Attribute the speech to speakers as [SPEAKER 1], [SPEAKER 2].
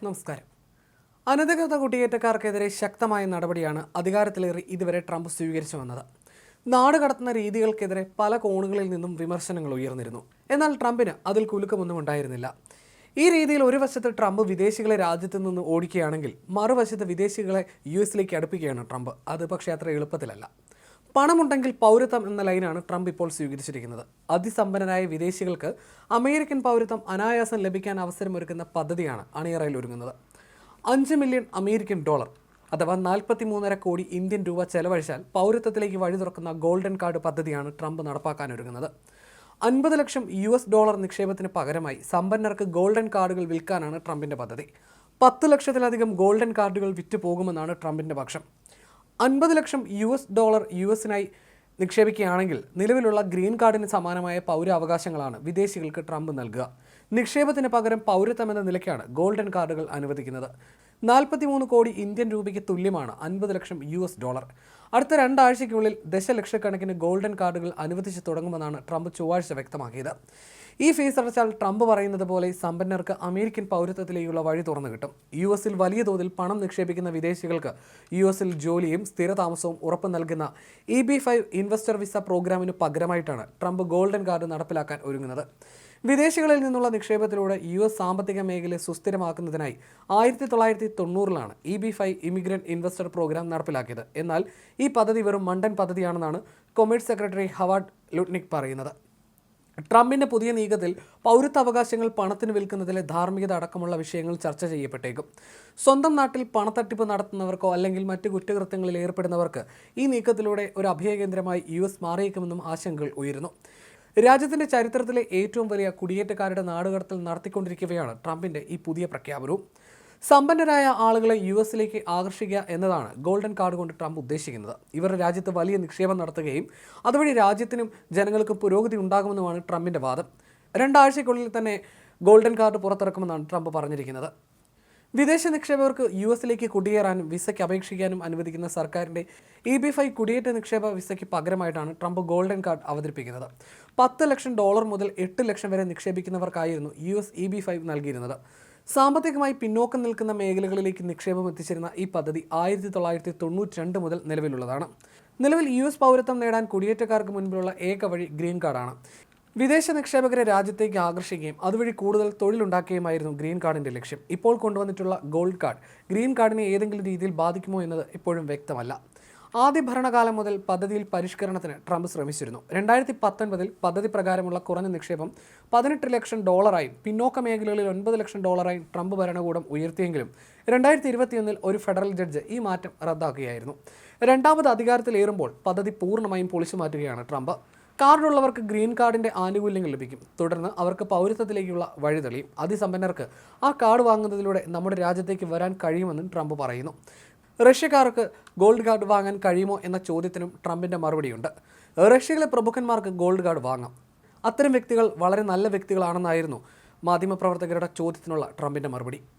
[SPEAKER 1] നമസ്കാരം. അനധികൃത കുടിയേറ്റക്കാർക്കെതിരെ ശക്തമായ നടപടിയാണ് അധികാരത്തിലേറി ഇതുവരെ ട്രംപ് സ്വീകരിച്ചു വന്നത്. നാട് കടത്തുന്ന രീതികൾക്കെതിരെ പല കോണുകളിൽ നിന്നും വിമർശനങ്ങൾ ഉയർന്നിരുന്നു. എന്നാൽ ട്രംപിന് അതിൽ കുലുക്കമൊന്നും ഉണ്ടായിരുന്നില്ല. ഈ രീതിയിൽ ഒരു വശത്ത് ട്രംപ് വിദേശികളെ രാജ്യത്തു നിന്ന് ഓടിക്കുകയാണെങ്കിൽ മറുവശത്ത് വിദേശികളെ US-ലേക്ക് അടുപ്പിക്കുകയാണ് ട്രംപ്. അത് പക്ഷേ അത്ര എളുപ്പത്തിലല്ല. പണമുണ്ടെങ്കിൽ പൗരത്വം എന്ന ലൈനാണ് ട്രംപ് ഇപ്പോൾ സ്വീകരിച്ചിരിക്കുന്നത്. അതിസമ്പന്നരായ വിദേശികൾക്ക് അമേരിക്കൻ പൗരത്വം അനായാസം ലഭിക്കാൻ അവസരമൊരുക്കുന്ന പദ്ധതിയാണ് അണിയറയിൽ ഒരുങ്ങുന്നത്. 5 മില്യൺ അമേരിക്കൻ ഡോളർ അഥവാ 43.5 കോടി ഇന്ത്യൻ രൂപ ചെലവഴിച്ചാൽ പൗരത്വത്തിലേക്ക് വഴി തുറക്കുന്ന ഗോൾഡൻ കാർഡ് പദ്ധതിയാണ് ട്രംപ് നടപ്പാക്കാനൊരുങ്ങുന്നത്. 50 ലക്ഷം US നിക്ഷേപത്തിന് പകരമായി സമ്പന്നർക്ക് ഗോൾഡൻ കാർഡുകൾ വിൽക്കാനാണ് ട്രംപിൻ്റെ പദ്ധതി. 10 ലക്ഷത്തിലധികം ഗോൾഡൻ കാർഡുകൾ വിറ്റ് പോകുമെന്നാണ് ട്രംപിൻ്റെ പക്ഷം. 50 ലക്ഷം US-നായി നിക്ഷേപിക്കുകയാണെങ്കിൽ നിലവിലുള്ള ഗ്രീൻ കാർഡിന് സമാനമായ പൗരാവകാശങ്ങളാണ് വിദേശികൾക്ക് ട്രംപ് നൽകുക. നിക്ഷേപത്തിന് പകരം പൗരത്വം എന്ന നിലയ്ക്കാണ് ഗോൾഡൻ കാർഡുകൾ അനുവദിക്കുന്നത്. 43 കോടി ഇന്ത്യൻ രൂപയ്ക്ക് തുല്യമാണ് 50 ലക്ഷം US. അടുത്ത 2 ആഴ്ചയ്ക്കുള്ളിൽ ദശലക്ഷക്കണക്കിന് ഗോൾഡൻ കാർഡുകൾ അനുവദിച്ചു തുടങ്ങുമെന്നാണ് ട്രംപ് ചൊവ്വാഴ്ച വ്യക്തമാക്കിയത്. ഈ ഫീസ് അടച്ചാൽ ട്രംപ് പറയുന്നത് പോലെ സമ്പന്നർക്ക് അമേരിക്കൻ പൗരത്വത്തിലേക്കുള്ള വഴി തുറന്നു കിട്ടും. US-ൽ വലിയ തോതിൽ പണം നിക്ഷേപിക്കുന്ന വിദേശികൾക്ക് US-ൽ ജോലിയും സ്ഥിരതാമസവും ഉറപ്പു നൽകുന്ന EB-5 ഇൻവെസ്റ്റർ വിസ പ്രോഗ്രാമിന് പകരമായിട്ടാണ് ട്രംപ് ഗോൾഡൻ കാർഡ് നടപ്പിലാക്കാൻ ഒരുങ്ങുന്നത്. വിദേശികളിൽ നിന്നുള്ള നിക്ഷേപത്തിലൂടെ US സാമ്പത്തിക മേഖലയെ സുസ്ഥിരമാക്കുന്നതിനായി 1990-ലാണ് EB-5 ഇമിഗ്രന്റ് ഇൻവെസ്റ്റർ പ്രോഗ്രാം നടപ്പിലാക്കിയത്. എന്നാൽ ഈ പദ്ധതി വെറും മണ്ടൻ പദ്ധതിയാണെന്നാണ് കൊമേഴ്സ് സെക്രട്ടറി ഹവാർഡ് ലുട്നിക് പറയുന്നത്. ട്രംപിൻ്റെ പുതിയ നീക്കത്തിൽ പൗരത്വാവകാശങ്ങൾ പണത്തിന് വിൽക്കുന്നതിലെ ധാർമ്മികത അടക്കമുള്ള വിഷയങ്ങൾ ചർച്ച ചെയ്യപ്പെട്ടേക്കും. സ്വന്തം നാട്ടിൽ പണത്തട്ടിപ്പ് നടത്തുന്നവർക്കോ അല്ലെങ്കിൽ മറ്റ് കുറ്റകൃത്യങ്ങളിൽ ഏർപ്പെടുന്നവർക്ക് ഈ നീക്കത്തിലൂടെ ഒരു അഭയകേന്ദ്രമായി US മാറിയേക്കുമെന്നും ആശങ്കകൾ ഉയരുന്നു. രാജ്യത്തിൻ്റെ ചരിത്രത്തിലെ ഏറ്റവും വലിയ കുടിയേറ്റക്കാരുടെ നാടുകടത്തൽ നടത്തിക്കൊണ്ടിരിക്കുകയാണ് ട്രംപിൻ്റെ ഈ പുതിയ പ്രഖ്യാപനവും. സമ്പന്നരായ ആളുകളെ US-ലേക്ക് ആകർഷിക്കുക എന്നതാണ് ഗോൾഡൻ കാർഡ് കൊണ്ട് ട്രംപ് ഉദ്ദേശിക്കുന്നത്. ഇവർ രാജ്യത്ത് വലിയ നിക്ഷേപം നടത്തുകയും അതുവഴി രാജ്യത്തിനും ജനങ്ങൾക്കും പുരോഗതി ഉണ്ടാകുമെന്നുമാണ് ട്രംപിൻ്റെ വാദം. 2 ആഴ്ചയ്ക്കുള്ളിൽ തന്നെ ഗോൾഡൻ കാർഡ് പുറത്തിറക്കുമെന്നാണ് ട്രംപ് പറഞ്ഞിരിക്കുന്നത്. വിദേശ നിക്ഷേപകർക്ക് US-ലേക്ക് കുടിയേറാനും വിസയ്ക്ക് അപേക്ഷിക്കാനും അനുവദിക്കുന്ന സർക്കാരിൻ്റെ EB-5 കുടിയേറ്റ നിക്ഷേപ വിസയ്ക്ക് പകരമായിട്ടാണ് ട്രംപ് ഗോൾഡൻ കാർഡ് അവതരിപ്പിക്കുന്നത്. $10 ലക്ഷം മുതൽ 8 ലക്ഷം വരെ നിക്ഷേപിക്കുന്നവർക്കായിരുന്നു US EB-5 നൽകിയിരുന്നത്. സാമ്പത്തികമായി പിന്നോക്കം നിൽക്കുന്ന മേഖലകളിലേക്ക് നിക്ഷേപം എത്തിച്ചിരുന്ന ഈ പദ്ധതി 1992 മുതൽ നിലവിലുള്ളതാണ്. നിലവിൽ US പൗരത്വം നേടാൻ കുടിയേറ്റക്കാർക്ക് മുൻപിലുള്ള ഏക വഴി ഗ്രീൻ കാർഡാണ്. വിദേശ നിക്ഷേപകരെ രാജ്യത്തേക്ക് ആകർഷിക്കുകയും അതുവഴി കൂടുതൽ തൊഴിലുണ്ടാക്കുകയുമായിരുന്നു ഗ്രീൻ കാർഡിൻ്റെ ലക്ഷ്യം. ഇപ്പോൾ കൊണ്ടുവന്നിട്ടുള്ള ഗോൾഡ് കാർഡ് ഗ്രീൻ കാർഡിനെ ഏതെങ്കിലും രീതിയിൽ ബാധിക്കുമോ എന്നത് ഇപ്പോഴും വ്യക്തമല്ല. ആദ്യ ഭരണകാലം മുതൽ പദ്ധതിയിൽ പരിഷ്കരണത്തിന് ട്രംപ് ശ്രമിച്ചിരുന്നു. 2019-ൽ പദ്ധതി പ്രകാരമുള്ള കുറഞ്ഞ നിക്ഷേപം $18 ലക്ഷം പിന്നോക്ക മേഖലകളിൽ $9 ലക്ഷം ട്രംപ് ഭരണകൂടം ഉയർത്തിയെങ്കിലും 2021-ൽ ഒരു ഫെഡറൽ ജഡ്ജ് ഈ മാറ്റം റദ്ദാക്കുകയായിരുന്നു. രണ്ടാമത് അധികാരത്തിലേറുമ്പോൾ പദ്ധതി പൂർണ്ണമായും പൊളിച്ചു മാറ്റുകയാണ് ട്രംപ്. കാർഡുള്ളവർക്ക് ഗ്രീൻ കാർഡിൻ്റെ ആനുകൂല്യങ്ങൾ ലഭിക്കും. തുടർന്ന് അവർക്ക് പൗരത്വത്തിലേക്കുള്ള വഴി തെളിയും. അതിസമ്പന്നർക്ക് ആ കാർഡ് വാങ്ങുന്നതിലൂടെ നമ്മുടെ രാജ്യത്തേക്ക് വരാൻ കഴിയുമെന്നും ട്രംപ് പറയുന്നു. റഷ്യക്കാർക്ക് ഗോൾഡ് കാർഡ് വാങ്ങാൻ കഴിയുമോ എന്ന ചോദ്യത്തിനും ട്രംപിൻ്റെ മറുപടിയുണ്ട്. റഷ്യയിലെ പ്രമുഖന്മാർക്ക് ഗോൾഡ് കാർഡ് വാങ്ങാം. അത്തരം വ്യക്തികൾ വളരെ നല്ല വ്യക്തികളാണെന്നായിരുന്നു മാധ്യമപ്രവർത്തകരുടെ ചോദ്യത്തിനുള്ള ട്രംപിൻ്റെ മറുപടി.